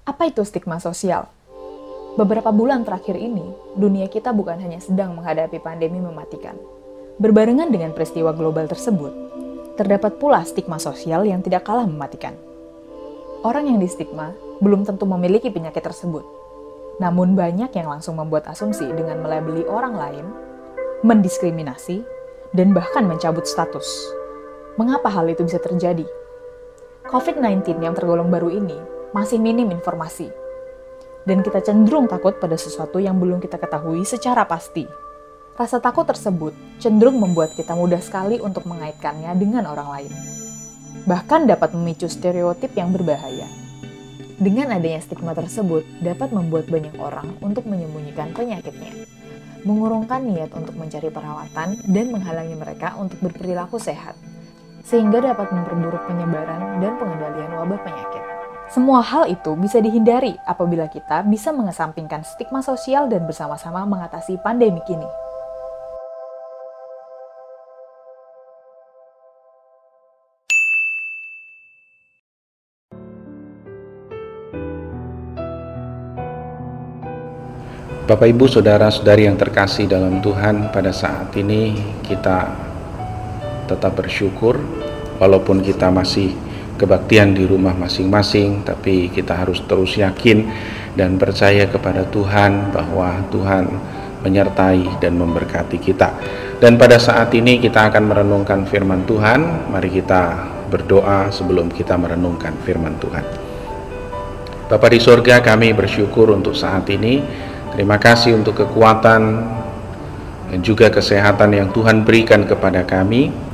Apa itu stigma sosial? Beberapa bulan terakhir ini, dunia kita bukan hanya sedang menghadapi pandemi mematikan. Berbarengan dengan peristiwa global tersebut, terdapat pula stigma sosial yang tidak kalah mematikan. Orang yang distigma belum tentu memiliki penyakit tersebut. Namun banyak yang langsung membuat asumsi dengan melabeli orang lain, mendiskriminasi, dan bahkan mencabut status. Mengapa hal itu bisa terjadi? COVID-19 yang tergolong baru ini masih minim informasi. Dan kita cenderung takut pada sesuatu yang belum kita ketahui secara pasti. Rasa takut tersebut cenderung membuat kita mudah sekali untuk mengaitkannya dengan orang lain. Bahkan dapat memicu stereotip yang berbahaya. Dengan adanya stigma tersebut dapat membuat banyak orang untuk menyembunyikan penyakitnya, mengurungkan niat untuk mencari perawatan dan menghalangi mereka untuk berperilaku sehat, sehingga dapat memperburuk penyebaran dan pengendalian wabah penyakit. Semua hal itu bisa dihindari apabila kita bisa mengesampingkan stigma sosial dan bersama-sama mengatasi pandemi ini. Bapak, Ibu, Saudara-saudari yang terkasih dalam Tuhan, pada saat ini kita tetap bersyukur walaupun kita masih kebaktian di rumah masing-masing, tapi kita harus terus yakin dan percaya kepada Tuhan bahwa Tuhan menyertai dan memberkati kita. Dan pada saat ini kita akan merenungkan firman Tuhan. Mari kita berdoa sebelum kita merenungkan firman Tuhan. Bapa di sorga, kami bersyukur untuk saat ini. Terima kasih untuk kekuatan dan juga kesehatan yang Tuhan berikan kepada kami.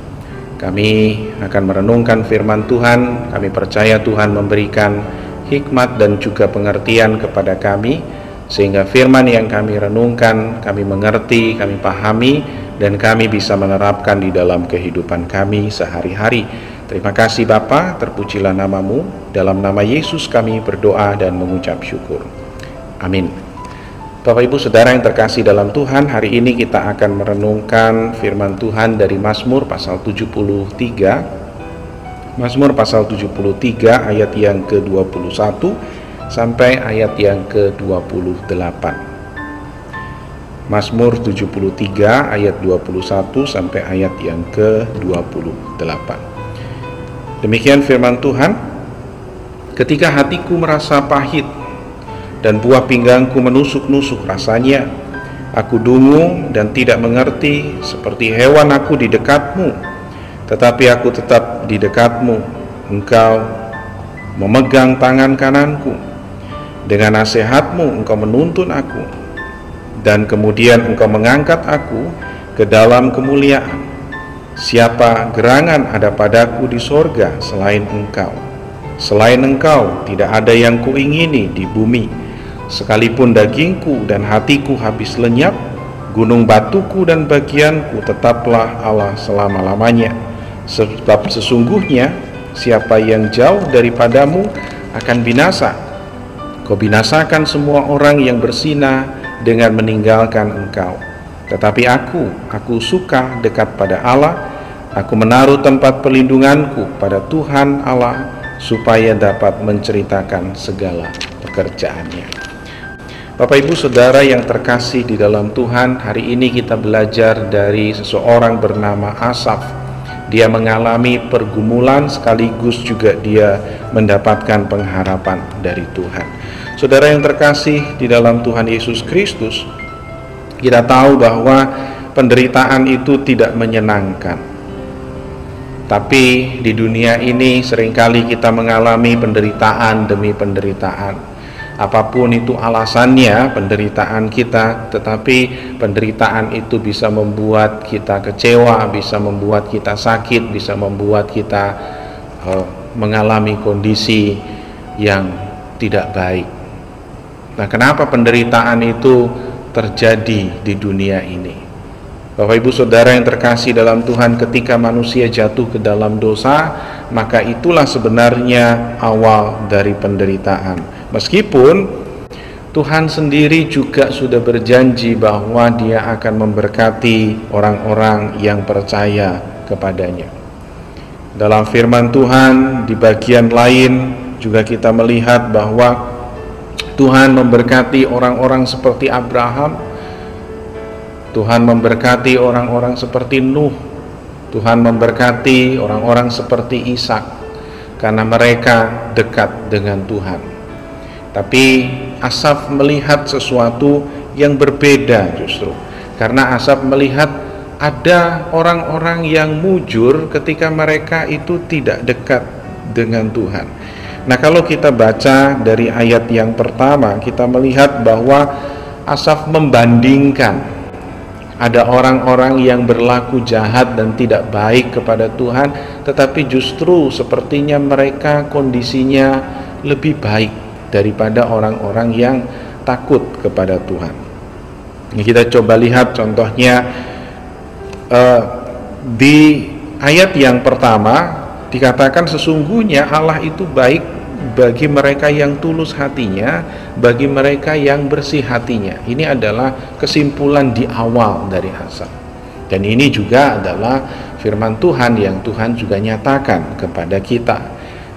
Kami akan merenungkan firman Tuhan. Kami percaya Tuhan memberikan hikmat dan juga pengertian kepada kami, sehingga firman yang kami renungkan, kami mengerti, kami pahami, dan kami bisa menerapkan di dalam kehidupan kami sehari-hari. Terima kasih Bapa, terpujilah nama-Mu. Dalam nama Yesus kami berdoa dan mengucap syukur. Amin. Bapak, Ibu, Saudara yang terkasih dalam Tuhan, hari ini kita akan merenungkan firman Tuhan dari Mazmur pasal 73. Mazmur pasal 73 ayat yang ke-21 sampai ayat yang ke-28. Mazmur 73 ayat 21 sampai ayat yang ke-28. Demikian firman Tuhan. Ketika hatiku merasa pahit dan buah pinggangku menusuk-nusuk rasanya, aku dungu dan tidak mengerti, seperti hewan aku di dekatmu, tetapi aku tetap di dekatmu. Engkau memegang tangan kananku, dengan nasihatmu engkau menuntun aku, dan kemudian engkau mengangkat aku ke dalam kemuliaan. Siapa gerangan ada padaku di sorga selain engkau? Selain engkau tidak ada yang kuingini di bumi. Sekalipun dagingku dan hatiku habis lenyap, gunung batuku dan bagianku tetaplah Allah selama-lamanya. Sebab sesungguhnya siapa yang jauh daripadamu akan binasa. Kau binasakan semua orang yang berzina dengan meninggalkan engkau. Tetapi aku suka dekat pada Allah. Aku menaruh tempat perlindunganku pada Tuhan Allah, supaya dapat menceritakan segala pekerjaannya. Bapak, Ibu, Saudara yang terkasih di dalam Tuhan, hari ini kita belajar dari seseorang bernama Asaf. Dia mengalami pergumulan sekaligus juga dia mendapatkan pengharapan dari Tuhan. Saudara yang terkasih di dalam Tuhan Yesus Kristus, kita tahu bahwa penderitaan itu tidak menyenangkan. Tapi di dunia ini seringkali kita mengalami penderitaan demi penderitaan. Apapun itu alasannya penderitaan kita, tetapi penderitaan itu bisa membuat kita kecewa, bisa membuat kita sakit, bisa membuat kita mengalami kondisi yang tidak baik. Nah, kenapa penderitaan itu terjadi di dunia ini? Bapak, Ibu, Saudara yang terkasih dalam Tuhan, ketika manusia jatuh ke dalam dosa, maka itulah sebenarnya awal dari penderitaan. Meskipun Tuhan sendiri juga sudah berjanji bahwa Dia akan memberkati orang-orang yang percaya kepadanya. Dalam firman Tuhan di bagian lain juga kita melihat bahwa Tuhan memberkati orang-orang seperti Abraham. Tuhan memberkati orang-orang seperti Nuh. Tuhan memberkati orang-orang seperti Ishak, karena mereka dekat dengan Tuhan. Tapi Asaf melihat sesuatu yang berbeda justru, karena Asaf melihat ada orang-orang yang mujur ketika mereka itu tidak dekat dengan Tuhan. Nah, kalau kita baca dari ayat yang pertama, kita melihat bahwa Asaf membandingkan ada orang-orang yang berlaku jahat dan tidak baik kepada Tuhan, tetapi justru sepertinya mereka kondisinya lebih baik daripada orang-orang yang takut kepada Tuhan. Ini kita coba lihat contohnya di ayat yang pertama dikatakan sesungguhnya Allah itu baik bagi mereka yang tulus hatinya, bagi mereka yang bersih hatinya. Ini adalah kesimpulan di awal dari Asaf. Dan ini juga adalah firman Tuhan yang Tuhan juga nyatakan kepada kita.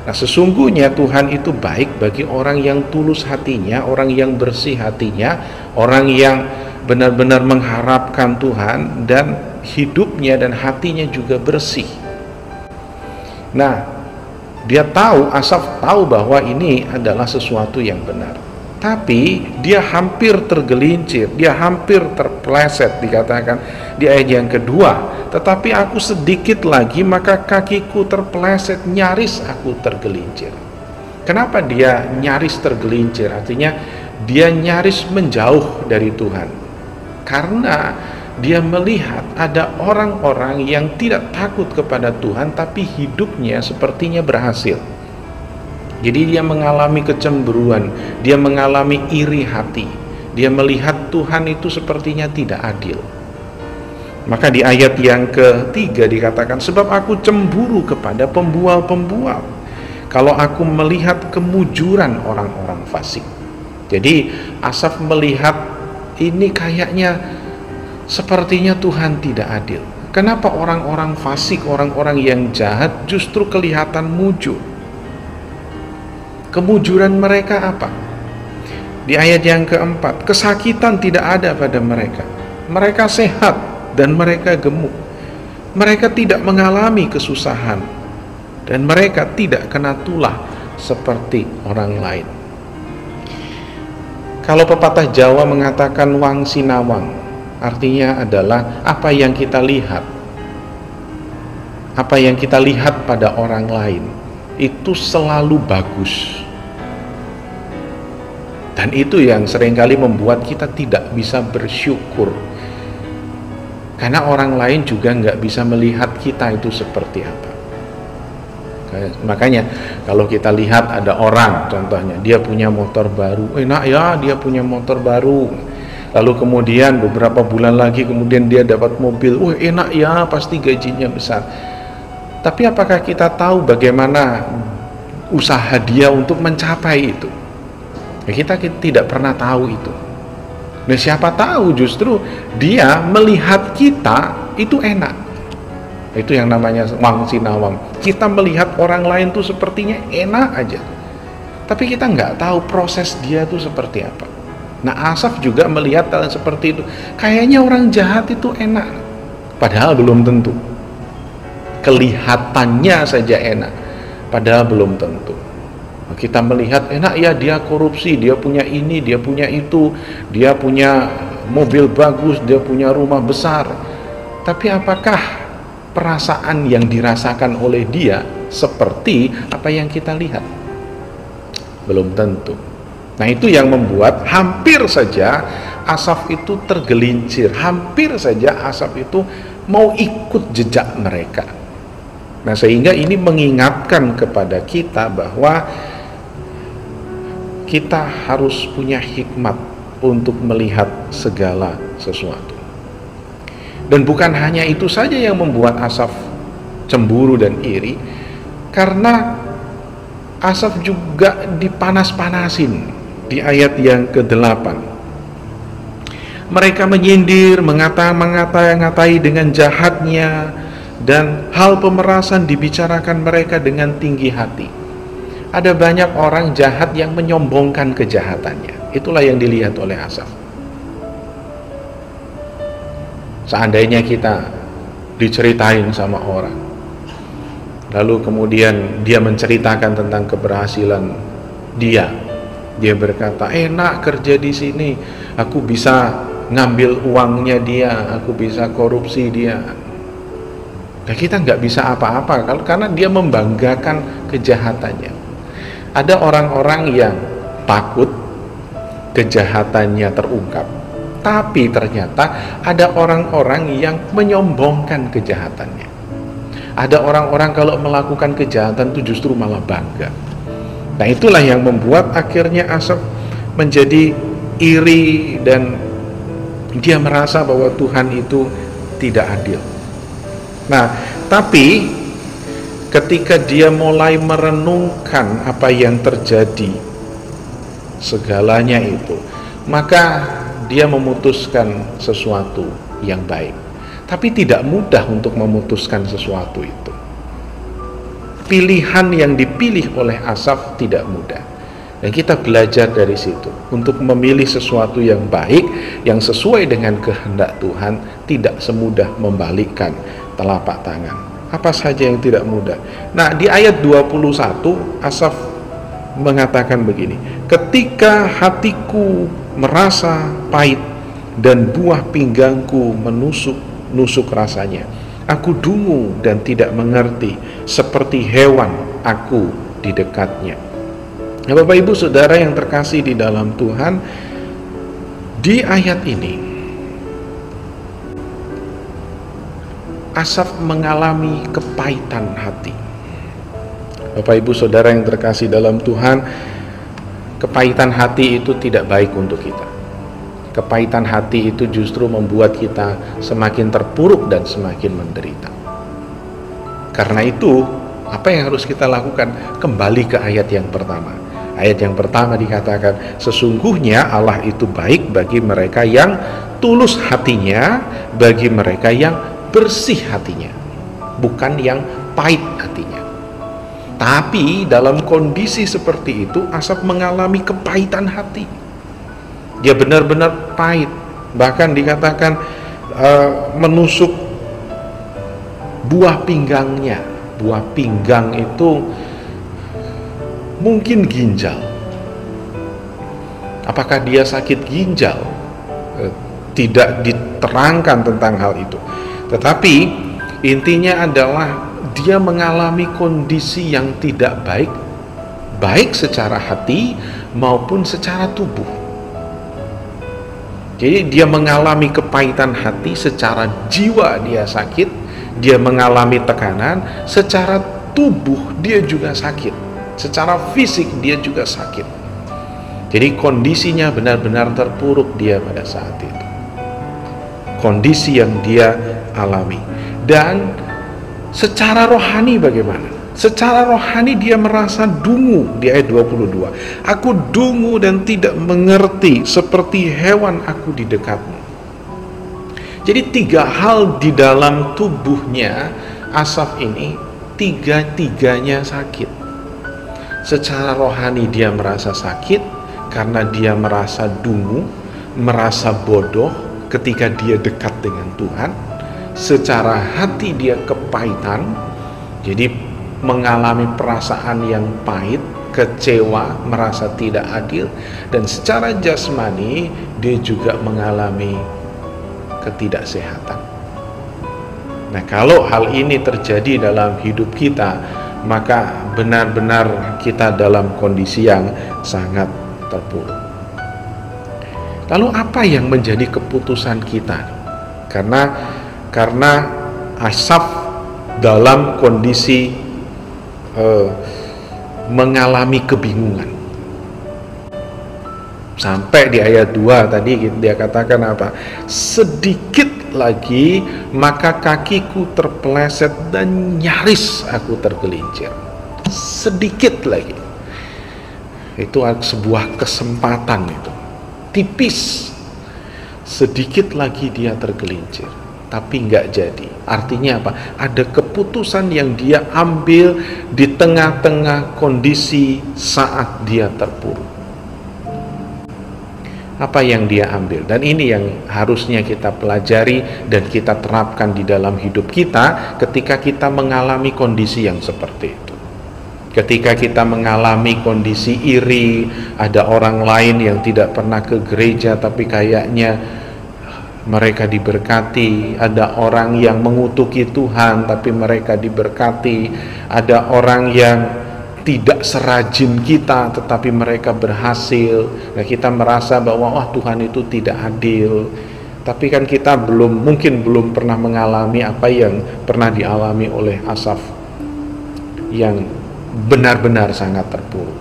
Nah, sesungguhnya Tuhan itu baik bagi orang yang tulus hatinya, orang yang bersih hatinya, orang yang benar-benar mengharapkan Tuhan dan hidupnya dan hatinya juga bersih. Nah, Asaf tahu bahwa ini adalah sesuatu yang benar. Tapi dia hampir tergelincir, dia hampir terpleset, dikatakan di ayat yang kedua. Tetapi aku sedikit lagi maka kakiku terpleset, nyaris aku tergelincir. Kenapa dia nyaris tergelincir? Artinya dia nyaris menjauh dari Tuhan. Karena dia melihat ada orang-orang yang tidak takut kepada Tuhan, tapi hidupnya sepertinya berhasil. Jadi dia mengalami kecemburuan, dia mengalami iri hati, dia melihat Tuhan itu sepertinya tidak adil. Maka di ayat yang ketiga dikatakan, sebab aku cemburu kepada pembual-pembual, kalau aku melihat kemujuran orang-orang fasik. Jadi Asaf melihat ini kayaknya sepertinya Tuhan tidak adil. Kenapa orang-orang fasik, orang-orang yang jahat justru kelihatan mujur? Kemujuran mereka apa? Di ayat yang keempat, kesakitan tidak ada pada mereka. Mereka sehat dan mereka gemuk. Mereka tidak mengalami kesusahan dan mereka tidak kena tulah seperti orang lain. Kalau pepatah Jawa mengatakan wang sinawang, artinya adalah apa yang kita lihat, apa yang kita lihat pada orang lain itu selalu bagus, dan itu yang seringkali membuat kita tidak bisa bersyukur, karena orang lain juga nggak bisa melihat kita itu seperti apa. Makanya kalau kita lihat ada orang, contohnya dia punya motor baru, enak ya dia punya motor baru. Lalu kemudian beberapa bulan lagi kemudian dia dapat mobil, enak ya pasti gajinya besar. Tapi apakah kita tahu bagaimana usaha dia untuk mencapai itu? Ya, kita tidak pernah tahu itu. Nah, siapa tahu justru dia melihat kita itu enak. Itu yang namanya wang sinawang. Kita melihat orang lain tuh sepertinya enak aja, tapi kita nggak tahu proses dia tuh seperti apa. Nah, Asaf juga melihat hal seperti itu. Kayaknya orang jahat itu enak, padahal belum tentu. Kelihatannya saja enak, padahal belum tentu. Kita melihat enak ya dia korupsi, dia punya ini, dia punya itu, dia punya mobil bagus, dia punya rumah besar. Tapi apakah perasaan yang dirasakan oleh dia seperti apa yang kita lihat? Belum tentu. Nah, itu yang membuat hampir saja Asaf itu tergelincir, hampir saja Asaf itu mau ikut jejak mereka. Nah, sehingga ini mengingatkan kepada kita bahwa kita harus punya hikmat untuk melihat segala sesuatu. Dan bukan hanya itu saja yang membuat Asaf cemburu dan iri, karena Asaf juga dipanas-panasin di ayat yang ke-8. Mereka menyindir, mengata-ngatai dengan jahatnya, dan hal pemerasan dibicarakan mereka dengan tinggi hati. Ada banyak orang jahat yang menyombongkan kejahatannya. Itulah yang dilihat oleh Asaf. Seandainya kita diceritain sama orang, lalu kemudian dia menceritakan tentang keberhasilan dia berkata, enak kerja di sini, aku bisa ngambil uangnya dia, aku bisa korupsi dia. Nah, kita nggak bisa apa-apa karena dia membanggakan kejahatannya. Ada orang-orang yang takut kejahatannya terungkap, tapi ternyata ada orang-orang yang menyombongkan kejahatannya. Ada orang-orang kalau melakukan kejahatan itu justru malah bangga. Nah, itulah yang membuat akhirnya Asaf menjadi iri dan dia merasa bahwa Tuhan itu tidak adil. Nah, tapi ketika dia mulai merenungkan apa yang terjadi, segalanya itu, maka dia memutuskan sesuatu yang baik. Tapi tidak mudah untuk memutuskan sesuatu itu. Pilihan yang dipilih oleh Asaf tidak mudah. Dan kita belajar dari situ. Untuk memilih sesuatu yang baik, yang sesuai dengan kehendak Tuhan, tidak semudah membalikkan telapak tangan. Apa saja yang tidak mudah. Nah, di ayat 21 Asaf mengatakan begini, ketika hatiku merasa pahit dan buah pinggangku menusuk rasanya, aku dungu dan tidak mengerti, seperti hewan aku di dekatnya. Nah, Bapak Ibu Saudara yang terkasih di dalam Tuhan, di ayat ini Asaf mengalami kepahitan hati. Bapak Ibu Saudara yang terkasih dalam Tuhan, kepahitan hati itu tidak baik untuk kita. Kepahitan hati itu justru membuat kita semakin terpuruk dan semakin menderita. Karena itu, apa yang harus kita lakukan? Kembali ke ayat yang pertama. Ayat yang pertama dikatakan, sesungguhnya Allah itu baik bagi mereka yang tulus hatinya, bagi mereka yang bersih hatinya, bukan yang pahit hatinya. Tapi dalam kondisi seperti itu, Asaf mengalami kepahitan hati. Dia benar-benar pahit, bahkan dikatakan menusuk buah pinggangnya. Buah pinggang itu mungkin ginjal. Apakah dia sakit ginjal? Tidak diterangkan tentang hal itu. Tetapi intinya adalah dia mengalami kondisi yang tidak baik, baik secara hati maupun secara tubuh. Jadi dia mengalami kepahitan hati, secara jiwa dia sakit, dia mengalami tekanan, secara tubuh dia juga sakit, secara fisik dia juga sakit. Jadi kondisinya benar-benar terpuruk dia pada saat itu. Kondisi yang dia alami. Dan secara rohani bagaimana? Secara rohani dia merasa dungu di ayat 22. Aku dungu dan tidak mengerti, seperti hewan aku di dekatmu. Jadi 3 hal di dalam tubuhnya Asaf ini, 3-tiganya sakit. Secara rohani dia merasa sakit karena dia merasa dungu, merasa bodoh ketika dia dekat dengan Tuhan. Secara hati dia kepahitan, jadi mengalami perasaan yang pahit, kecewa, merasa tidak adil. Dan secara jasmani dia juga mengalami ketidaksehatan. Nah, kalau hal ini terjadi dalam hidup kita, maka benar-benar kita dalam kondisi yang sangat terpuruk. Lalu apa yang menjadi keputusan kita? Karena Asaf dalam kondisi mengalami kebingungan. Sampai di ayat 2 tadi dia katakan apa? Sedikit lagi maka kakiku terpeleset dan nyaris aku tergelincir. Sedikit lagi. Itu sebuah kesempatan itu. Tipis. Sedikit lagi dia tergelincir. tapi nggak jadi. Artinya apa? Ada keputusan yang dia ambil di tengah-tengah kondisi saat dia terpuruk. Apa yang dia ambil? Dan ini yang harusnya kita pelajari dan kita terapkan di dalam hidup kita ketika kita mengalami kondisi yang seperti itu. Ketika kita mengalami kondisi iri, ada orang lain yang tidak pernah ke gereja tapi kayaknya mereka diberkati, ada orang yang mengutuki Tuhan tapi mereka diberkati, ada orang yang tidak serajin kita tetapi mereka berhasil. Nah, kita merasa bahwa wah, Tuhan itu tidak adil. Tapi kan kita mungkin belum pernah mengalami apa yang pernah dialami oleh Asaf yang benar-benar sangat terpuruk.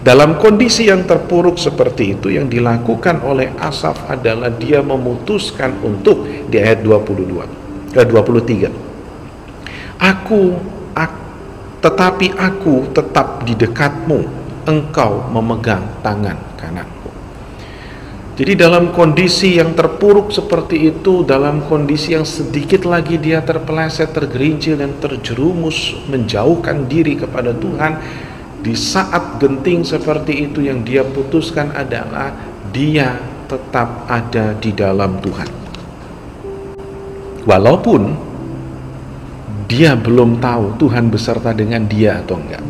Dalam kondisi yang terpuruk seperti itu, yang dilakukan oleh Asaf adalah dia memutuskan untuk di ayat 23. Tetapi aku tetap di dekatmu, engkau memegang tangan kananku. Jadi dalam kondisi yang terpuruk seperti itu, dalam kondisi yang sedikit lagi dia terpeleset, tergerincil dan terjerumus menjauhkan diri kepada Tuhan, di saat genting seperti itu yang dia putuskan adalah dia tetap ada di dalam Tuhan. Walaupun dia belum tahu Tuhan beserta dengan dia atau enggak,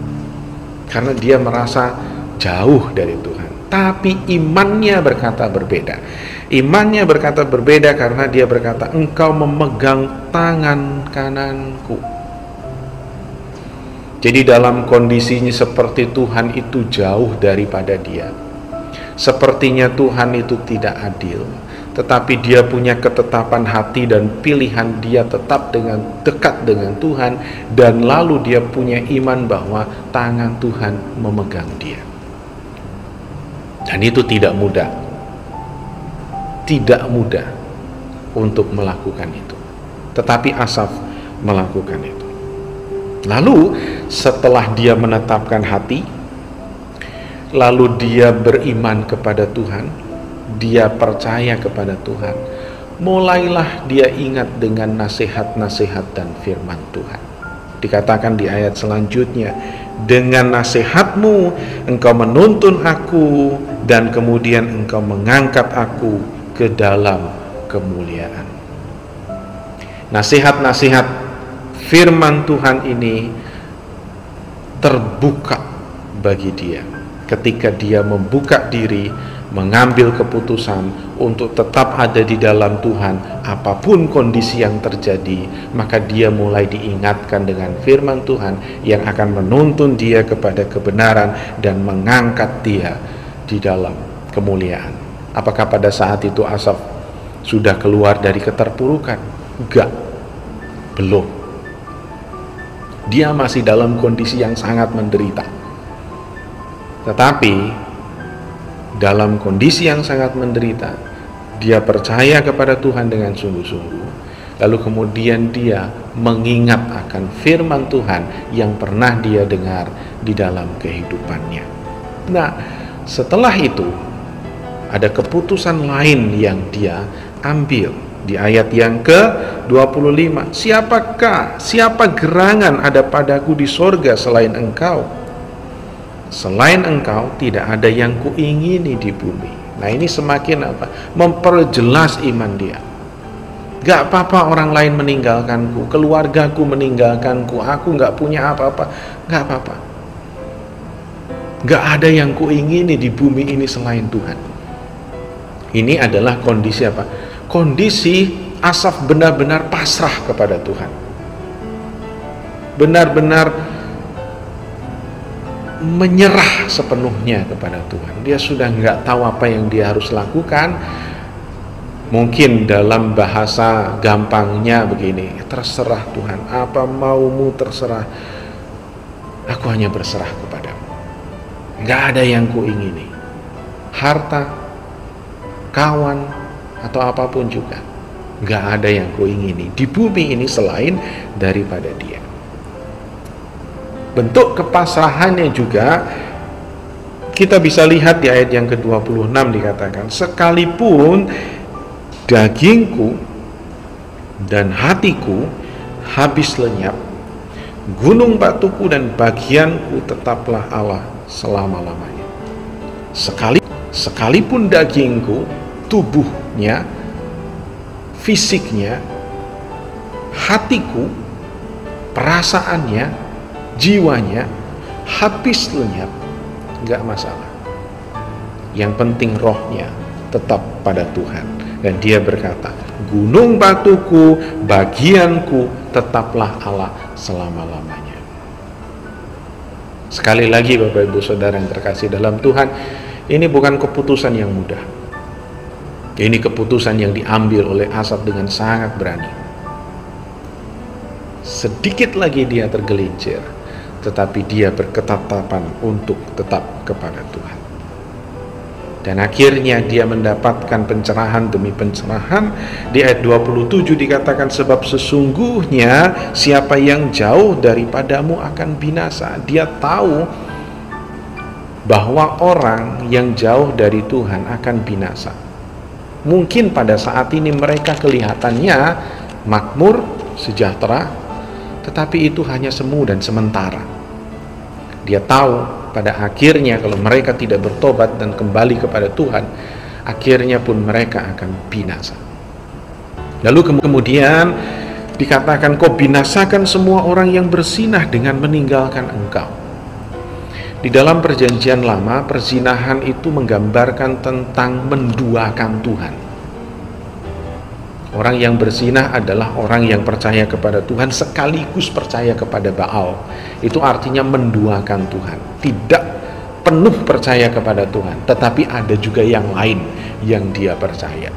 karena dia merasa jauh dari Tuhan. Tapi imannya berkata berbeda. Imannya berkata berbeda karena dia berkata, engkau memegang tangan kananku. Jadi dalam kondisinya seperti Tuhan itu jauh daripada dia, sepertinya Tuhan itu tidak adil, tetapi dia punya ketetapan hati dan pilihan, dia tetap dekat dengan Tuhan, dan lalu dia punya iman bahwa tangan Tuhan memegang dia. Dan itu tidak mudah untuk melakukan itu, tetapi Asaf melakukan itu. Lalu setelah dia menetapkan hati, lalu dia beriman kepada Tuhan, dia percaya kepada Tuhan, mulailah dia ingat dengan nasihat-nasihat dan firman Tuhan. Dikatakan di ayat selanjutnya, dengan nasihatmu engkau menuntun aku, dan kemudian engkau mengangkat aku ke dalam kemuliaan. Nasihat-nasihat firman Tuhan ini terbuka bagi dia ketika dia membuka diri, mengambil keputusan untuk tetap ada di dalam Tuhan apapun kondisi yang terjadi. Maka dia mulai diingatkan dengan firman Tuhan yang akan menuntun dia kepada kebenaran dan mengangkat dia di dalam kemuliaan. Apakah pada saat itu Asaf sudah keluar dari keterpurukan? Enggak, belum. Dia masih dalam kondisi yang sangat menderita. Tetapi dalam kondisi yang sangat menderita, dia percaya kepada Tuhan dengan sungguh-sungguh. Lalu kemudian dia mengingat akan firman Tuhan yang pernah dia dengar di dalam kehidupannya. Nah, setelah itu ada keputusan lain yang dia ambil. Di ayat yang ke-25, siapa gerangan ada padaku di sorga selain engkau? Selain engkau tidak ada yang kuingini di bumi. Nah, ini semakin memperjelas iman dia. Gak apa-apa orang lain meninggalkanku, keluargaku meninggalkanku, aku gak punya apa-apa, gak apa-apa. Gak ada yang kuingini di bumi ini selain Tuhan. Ini adalah kondisi apa? Kondisi Asaf benar-benar pasrah kepada Tuhan, benar-benar menyerah sepenuhnya kepada Tuhan. Dia sudah nggak tahu apa yang dia harus lakukan. Mungkin dalam bahasa gampangnya begini, terserah Tuhan, apa maumu terserah, aku hanya berserah kepadamu. Nggak ada yang kuingini, harta, kawan, atau apapun juga, nggak ada yang kuingini di bumi ini selain daripada dia. Bentuk kepasrahannya juga kita bisa lihat di ayat yang ke-26 dikatakan, sekalipun dagingku dan hatiku habis lenyap, gunung batuku dan bagianku tetaplah Allah selama-lamanya. Sekalipun dagingku, tubuhnya, fisiknya, hatiku, perasaannya, jiwanya habis lenyap, gak masalah. Yang penting rohnya tetap pada Tuhan. Dan dia berkata, gunung batuku, bagianku tetaplah Allah selama-lamanya. Sekali lagi Bapak Ibu Saudara yang terkasih dalam Tuhan, ini bukan keputusan yang mudah. Ini keputusan yang diambil oleh Asaf dengan sangat berani. Sedikit lagi dia tergelincir, tetapi dia berketetapan untuk tetap kepada Tuhan. Dan akhirnya dia mendapatkan pencerahan demi pencerahan. Di ayat 27 dikatakan, sebab sesungguhnya siapa yang jauh daripadamu akan binasa. Dia tahu bahwa orang yang jauh dari Tuhan akan binasa. Mungkin pada saat ini mereka kelihatannya makmur, sejahtera, tetapi itu hanya semu dan sementara. Dia tahu pada akhirnya kalau mereka tidak bertobat dan kembali kepada Tuhan, akhirnya pun mereka akan binasa. Lalu kemudian dikatakan, kau binasakan semua orang yang berzinah dengan meninggalkan engkau. Di dalam perjanjian lama, perzinahan itu menggambarkan tentang menduakan Tuhan. Orang yang berzinah adalah orang yang percaya kepada Tuhan sekaligus percaya kepada Baal. Itu artinya menduakan Tuhan. Tidak penuh percaya kepada Tuhan, tetapi ada juga yang lain yang dia percaya.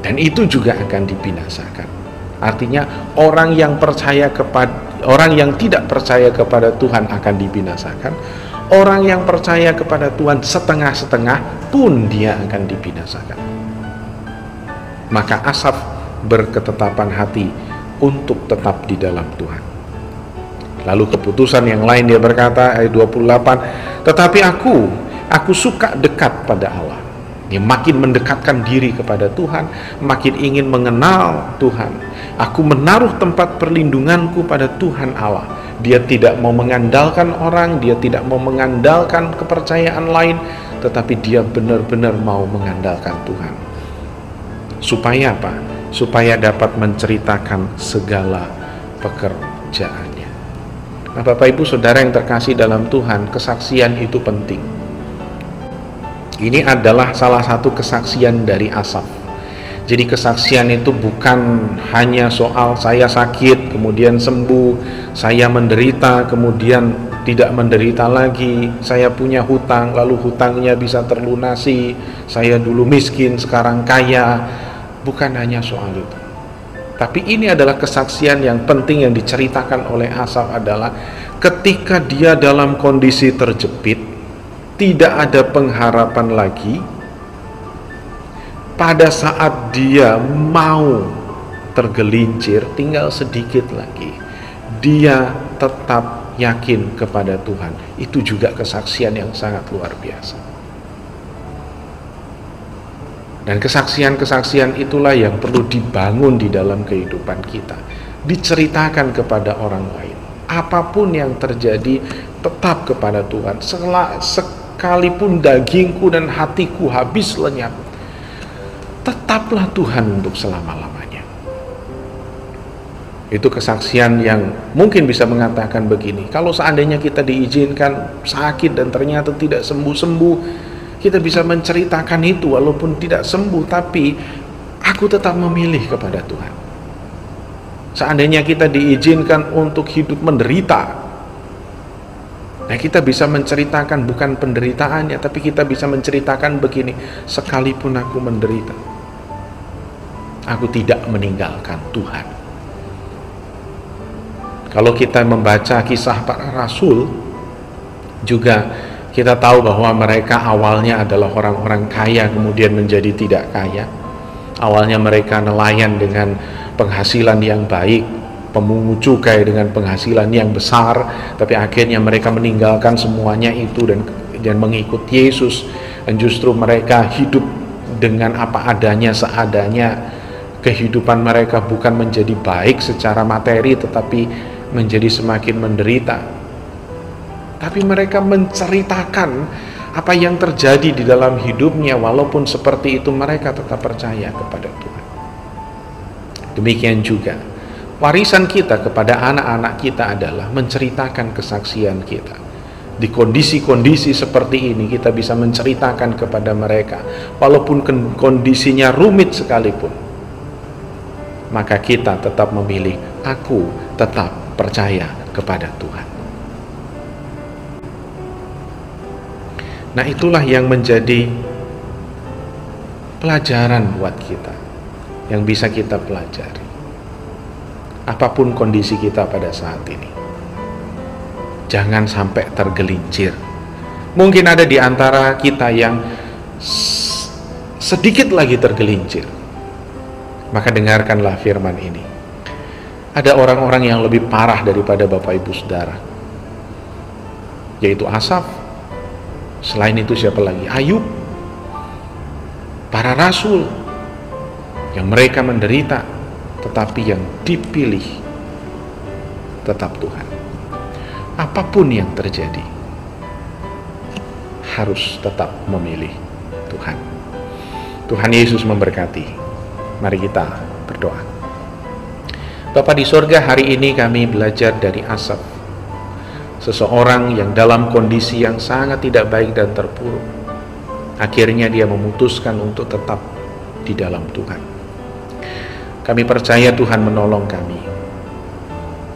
Dan itu juga akan dibinasakan. Artinya orang yang tidak percaya kepada Tuhan akan dibinasakan. Orang yang percaya kepada Tuhan setengah-setengah pun dia akan dibinasakan. Maka Asaf berketetapan hati untuk tetap di dalam Tuhan. Lalu keputusan yang lain dia berkata, ayat 28, tetapi aku suka dekat pada Allah. Dia makin mendekatkan diri kepada Tuhan, makin ingin mengenal Tuhan. Aku menaruh tempat perlindunganku pada Tuhan Allah. Dia tidak mau mengandalkan orang, dia tidak mau mengandalkan kepercayaan lain, tetapi dia benar-benar mau mengandalkan Tuhan. Supaya apa? Supaya dapat menceritakan segala pekerjaannya. Nah, Bapak Ibu Saudara yang terkasih dalam Tuhan, kesaksian itu penting. Ini adalah salah satu kesaksian dari Asaf. Jadi kesaksian itu bukan hanya soal saya sakit, kemudian sembuh, saya menderita, kemudian tidak menderita lagi, saya punya hutang, lalu hutangnya bisa terlunasi, saya dulu miskin, sekarang kaya. Bukan hanya soal itu. Tapi ini adalah kesaksian yang penting yang diceritakan oleh Asaf adalah ketika dia dalam kondisi terjepit, tidak ada pengharapan lagi, pada saat dia mau tergelincir, tinggal sedikit lagi, dia tetap yakin kepada Tuhan. Itu juga kesaksian yang sangat luar biasa. Dan kesaksian-kesaksian itulah yang perlu dibangun di dalam kehidupan kita. Diceritakan kepada orang lain. Apapun yang terjadi, tetap kepada Tuhan. Sekalipun dagingku dan hatiku habis lenyap, tetaplah Tuhan untuk selama-lamanya. Itu kesaksian yang mungkin bisa mengatakan begini, kalau seandainya kita diizinkan sakit dan ternyata tidak sembuh-sembuh, kita bisa menceritakan itu walaupun tidak sembuh, tapi aku tetap memilih kepada Tuhan. Seandainya kita diizinkan untuk hidup menderita, nah kita bisa menceritakan bukan penderitaannya, tapi kita bisa menceritakan begini, sekalipun aku menderita, aku tidak meninggalkan Tuhan. Kalau kita membaca kisah para rasul, juga kita tahu bahwa mereka awalnya adalah orang-orang kaya, kemudian menjadi tidak kaya. Awalnya mereka nelayan dengan penghasilan yang baik, pemungut cukai dengan penghasilan yang besar, tapi akhirnya mereka meninggalkan semuanya itu dan mengikut Yesus. Dan justru mereka hidup dengan apa adanya, seadanya, kehidupan mereka bukan menjadi baik secara materi, tetapi menjadi semakin menderita. Tapi mereka menceritakan apa yang terjadi di dalam hidupnya, walaupun seperti itu mereka tetap percaya kepada Tuhan. Demikian juga warisan kita kepada anak-anak kita adalah menceritakan kesaksian kita. Di kondisi-kondisi seperti ini kita bisa menceritakan kepada mereka, walaupun kondisinya rumit sekalipun, maka kita tetap memilih, aku tetap percaya kepada Tuhan. Nah, itulah yang menjadi pelajaran buat kita, yang bisa kita pelajari. Apapun kondisi kita pada saat ini, jangan sampai tergelincir. Mungkin ada di antara kita yang sedikit lagi tergelincir. Maka dengarkanlah firman ini. Ada orang-orang yang lebih parah daripada Bapak Ibu Saudara, yaitu Asaf. Selain itu siapa lagi? Ayub. Para rasul yang mereka menderita, tetapi yang dipilih tetap Tuhan. Apapun yang terjadi, harus tetap memilih Tuhan. Tuhan Yesus memberkati. Mari kita berdoa. Bapa di sorga, hari ini kami belajar dari Asaf, seseorang yang dalam kondisi yang sangat tidak baik dan terpuruk. Akhirnya dia memutuskan untuk tetap di dalam Tuhan. Kami percaya Tuhan menolong kami.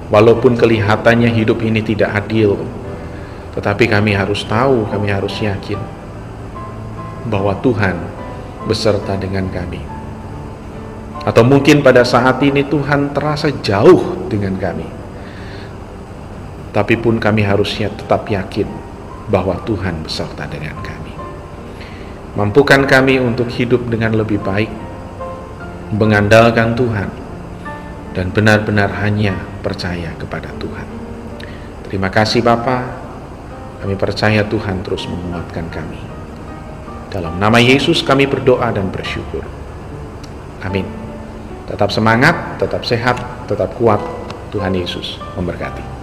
Walaupun kelihatannya hidup ini tidak adil, tetapi kami harus tahu, kami harus yakin bahwa Tuhan beserta dengan kami. Atau mungkin pada saat ini Tuhan terasa jauh dengan kami, tapi pun kami harusnya tetap yakin bahwa Tuhan beserta dengan kami. Mampukan kami untuk hidup dengan lebih baik, mengandalkan Tuhan, dan benar-benar hanya percaya kepada Tuhan. Terima kasih Bapa. Kami percaya Tuhan terus menguatkan kami. Dalam nama Yesus kami berdoa dan bersyukur. Amin. Tetap semangat, tetap sehat, tetap kuat. Tuhan Yesus memberkati.